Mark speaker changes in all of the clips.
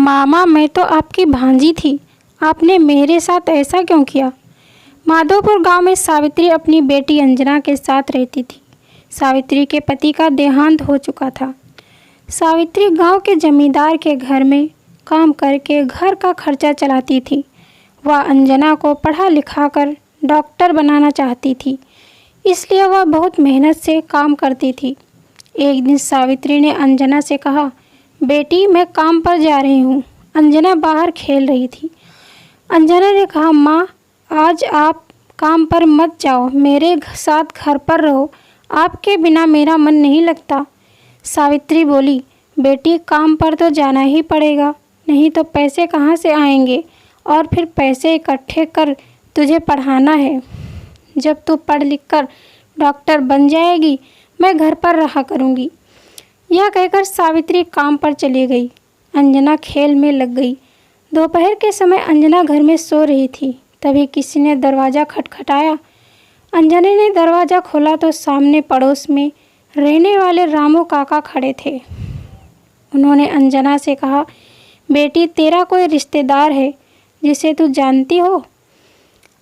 Speaker 1: मामा, मैं तो आपकी भांजी थी, आपने मेरे साथ ऐसा क्यों किया? माधोपुर गांव में सावित्री अपनी बेटी अंजना के साथ रहती थी। सावित्री के पति का देहांत हो चुका था। सावित्री गांव के जमींदार के घर में काम करके घर का खर्चा चलाती थी। वह अंजना को पढ़ा लिखा कर डॉक्टर बनाना चाहती थी, इसलिए वह बहुत मेहनत से काम करती थी। एक दिन सावित्री ने अंजना से कहा, बेटी मैं काम पर जा रही हूँ। अंजना बाहर खेल रही थी। अंजना ने कहा, माँ आज आप काम पर मत जाओ, मेरे साथ घर पर रहो, आपके बिना मेरा मन नहीं लगता। सावित्री बोली, बेटी काम पर तो जाना ही पड़ेगा, नहीं तो पैसे कहाँ से आएंगे, और फिर पैसे इकट्ठे कर तुझे पढ़ाना है। जब तू पढ़ लिख कर डॉक्टर बन जाएगी मैं घर पर रहा करूँगी। यह कहकर सावित्री काम पर चली गई। अंजना खेल में लग गई। दोपहर के समय अंजना घर में सो रही थी। तभी किसी ने दरवाज़ा खटखटाया। अंजना ने दरवाज़ा खोला तो सामने पड़ोस में रहने वाले रामू काका खड़े थे। उन्होंने अंजना से कहा, बेटी तेरा कोई रिश्तेदार है जिसे तू जानती हो?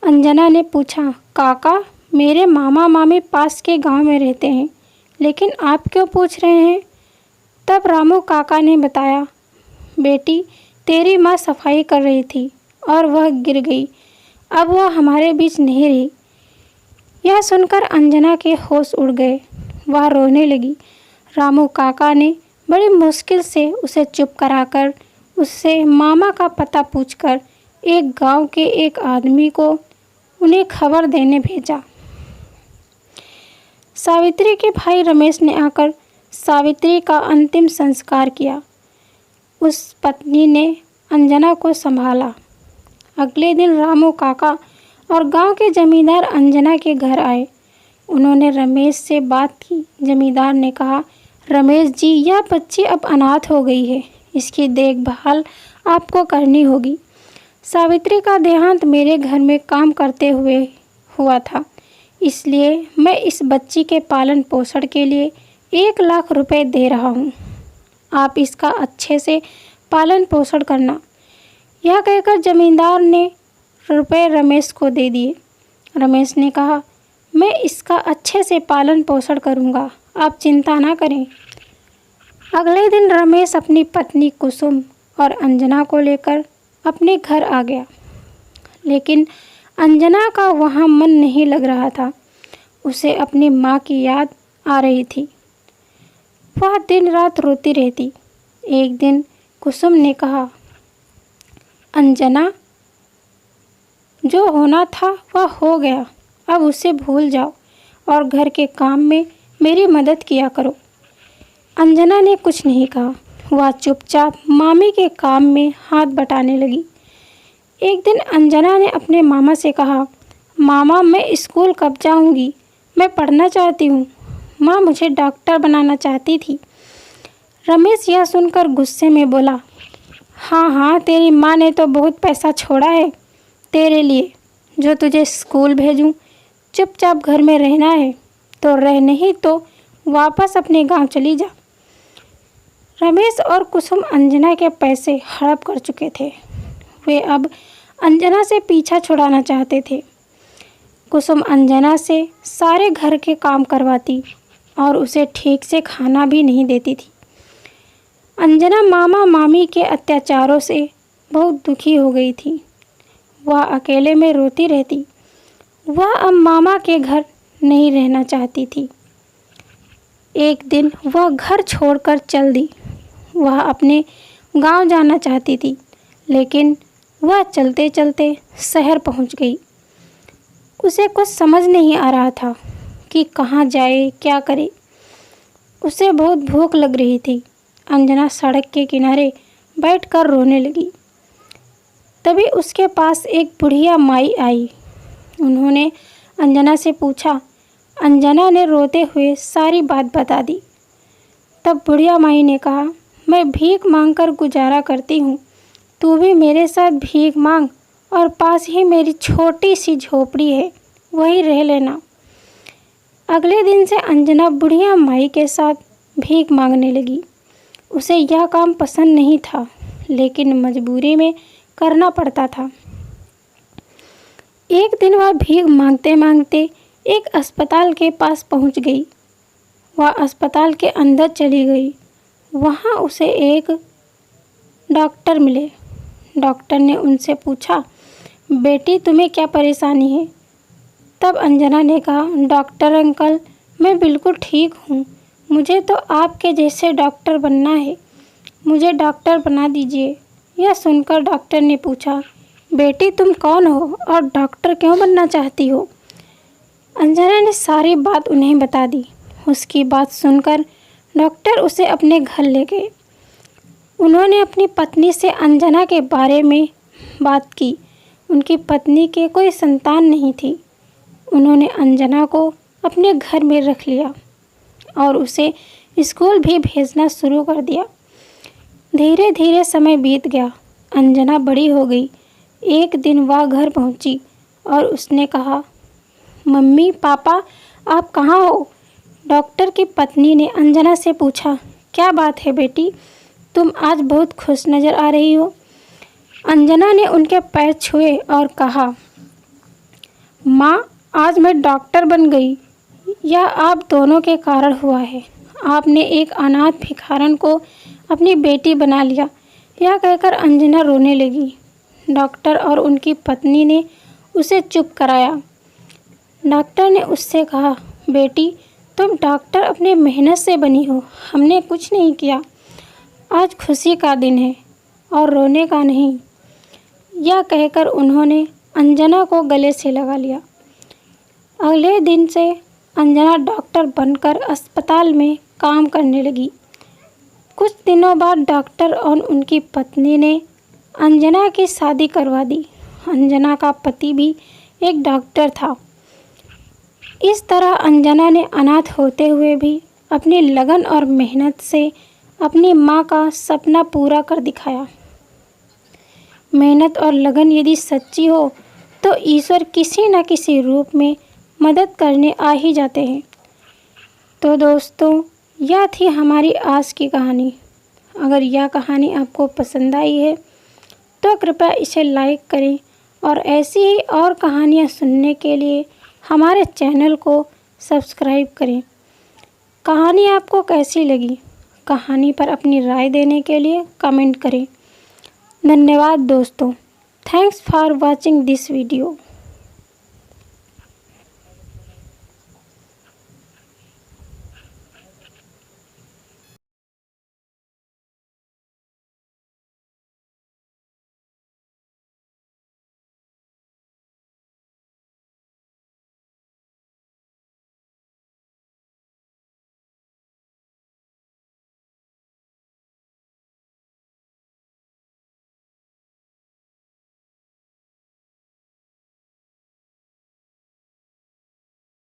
Speaker 1: अंजना ने पूछा, काका मेरे मामा मामी पास के गांव में रहते हैं, लेकिन आप क्यों पूछ रहे हैं? तब रामू काका ने बताया, बेटी तेरी माँ सफाई कर रही थी और वह गिर गई, अब वह हमारे बीच नहीं रही। यह सुनकर अंजना के होश उड़ गए। वह रोने लगी। रामू काका ने बड़ी मुश्किल से उसे चुप कराकर उससे मामा का पता पूछकर एक गांव के एक आदमी को उन्हें खबर देने भेजा। सावित्री के भाई रमेश ने आकर सावित्री का अंतिम संस्कार किया। उस पत्नी ने अंजना को संभाला। अगले दिन रामू काका और गांव के जमींदार अंजना के घर आए। उन्होंने रमेश से बात की। जमींदार ने कहा, रमेश जी यह बच्ची अब अनाथ हो गई है, इसकी देखभाल आपको करनी होगी। सावित्री का देहांत मेरे घर में काम करते हुए हुआ था, इसलिए मैं इस बच्ची के पालन पोषण के लिए 1 लाख रुपए दे रहा हूँ। आप इसका अच्छे से पालन पोषण करना। यह कहकर जमींदार ने रुपए रमेश को दे दिए। रमेश ने कहा, मैं इसका अच्छे से पालन पोषण करूँगा, आप चिंता ना करें। अगले दिन रमेश अपनी पत्नी कुसुम और अंजना को लेकर अपने घर आ गया, लेकिन अंजना का वहाँ मन नहीं लग रहा था। उसे अपनी माँ की याद आ रही थी। वह दिन रात रोती रहती। एक दिन कुसुम ने कहा, अंजना जो होना था वह हो गया, अब उसे भूल जाओ और घर के काम में मेरी मदद किया करो। अंजना ने कुछ नहीं कहा। वह चुपचाप मामी के काम में हाथ बटाने लगी। एक दिन अंजना ने अपने मामा से कहा, मामा मैं स्कूल कब जाऊंगी? मैं पढ़ना चाहती हूँ। माँ मुझे डॉक्टर बनाना चाहती थी। रमेश यह सुनकर गुस्से में बोला, हाँ हाँ तेरी माँ ने तो बहुत पैसा छोड़ा है तेरे लिए, जो तुझे स्कूल भेजूं। चुपचाप घर में रहना है तो रह, नहीं तो वापस अपने गांव चली जा। रमेश और कुसुम अंजना के पैसे हड़प कर चुके थे। वे अब अंजना से पीछा छुड़ाना चाहते थे। कुसुम अंजना से सारे घर के काम करवाती और उसे ठीक से खाना भी नहीं देती थी। अंजना मामा मामी के अत्याचारों से बहुत दुखी हो गई थी। वह अकेले में रोती रहती। वह अब मामा के घर नहीं रहना चाहती थी। एक दिन वह घर छोड़कर चल दी। वह अपने गांव जाना चाहती थी, लेकिन वह चलते चलते शहर पहुंच गई। उसे कुछ समझ नहीं आ रहा था कि कहाँ जाए, क्या करे। उसे बहुत भूख लग रही थी। अंजना सड़क के किनारे बैठकर रोने लगी। तभी उसके पास एक बुढ़िया माई आई। उन्होंने अंजना से पूछा। अंजना ने रोते हुए सारी बात बता दी। तब बुढ़िया माई ने कहा, मैं भीख मांगकर गुजारा करती हूँ, तू भी मेरे साथ भीख मांग और पास ही मेरी छोटी सी झोपड़ी है, वहीं रह लेना। अगले दिन से अंजना बुढ़िया माई के साथ भीख मांगने लगी। उसे यह काम पसंद नहीं था, लेकिन मजबूरी में करना पड़ता था। एक दिन वह भीख मांगते मांगते एक अस्पताल के पास पहुंच गई। वह अस्पताल के अंदर चली गई। वहां उसे एक डॉक्टर मिले। डॉक्टर ने उनसे पूछा, बेटी तुम्हें क्या परेशानी है? तब अंजना ने कहा, डॉक्टर अंकल, मैं बिल्कुल ठीक हूँ। मुझे तो आपके जैसे डॉक्टर बनना है। मुझे डॉक्टर बना दीजिए। यह सुनकर डॉक्टर ने पूछा, बेटी तुम कौन हो और डॉक्टर क्यों बनना चाहती हो? अंजना ने सारी बात उन्हें बता दी। उसकी बात सुनकर डॉक्टर उसे अपने घर ले गए। उन्होंने अपनी पत्नी से अंजना के बारे में बात की। उनकी पत्नी के कोई संतान नहीं थी। उन्होंने अंजना को अपने घर में रख लिया और उसे स्कूल भी भेजना शुरू कर दिया। धीरे धीरे समय बीत गया। अंजना बड़ी हो गई। एक दिन वह घर पहुंची और उसने कहा, मम्मी पापा आप कहाँ हो? डॉक्टर की पत्नी ने अंजना से पूछा, क्या बात है बेटी, तुम आज बहुत खुश नज़र आ रही हो। अंजना ने उनके पैर छुए और कहा, माँ आज मैं डॉक्टर बन गई। यह आप दोनों के कारण हुआ है। आपने एक अनाथ भिखारन को अपनी बेटी बना लिया। यह कहकर अंजना रोने लगी। डॉक्टर और उनकी पत्नी ने उसे चुप कराया। डॉक्टर ने उससे कहा, बेटी तुम डॉक्टर अपने मेहनत से बनी हो, हमने कुछ नहीं किया। आज खुशी का दिन है और रोने का नहीं। यह कहकर उन्होंने अंजना को गले से लगा लिया। अगले दिन से अंजना डॉक्टर बनकर अस्पताल में काम करने लगी। कुछ दिनों बाद डॉक्टर और उनकी पत्नी ने अंजना की शादी करवा दी। अंजना का पति भी एक डॉक्टर था। इस तरह अंजना ने अनाथ होते हुए भी अपनी लगन और मेहनत से अपनी माँ का सपना पूरा कर दिखाया। मेहनत और लगन यदि सच्ची हो तो ईश्वर किसी न किसी रूप में मदद करने आ ही जाते हैं। तो दोस्तों, यह थी हमारी आज की कहानी। अगर यह कहानी आपको पसंद आई है तो कृपया इसे लाइक करें और ऐसी ही और कहानियाँ सुनने के लिए हमारे चैनल को सब्सक्राइब करें। कहानी आपको कैसी लगी? कहानी पर अपनी राय देने के लिए कमेंट करें। धन्यवाद दोस्तों। Thanks for watching this video.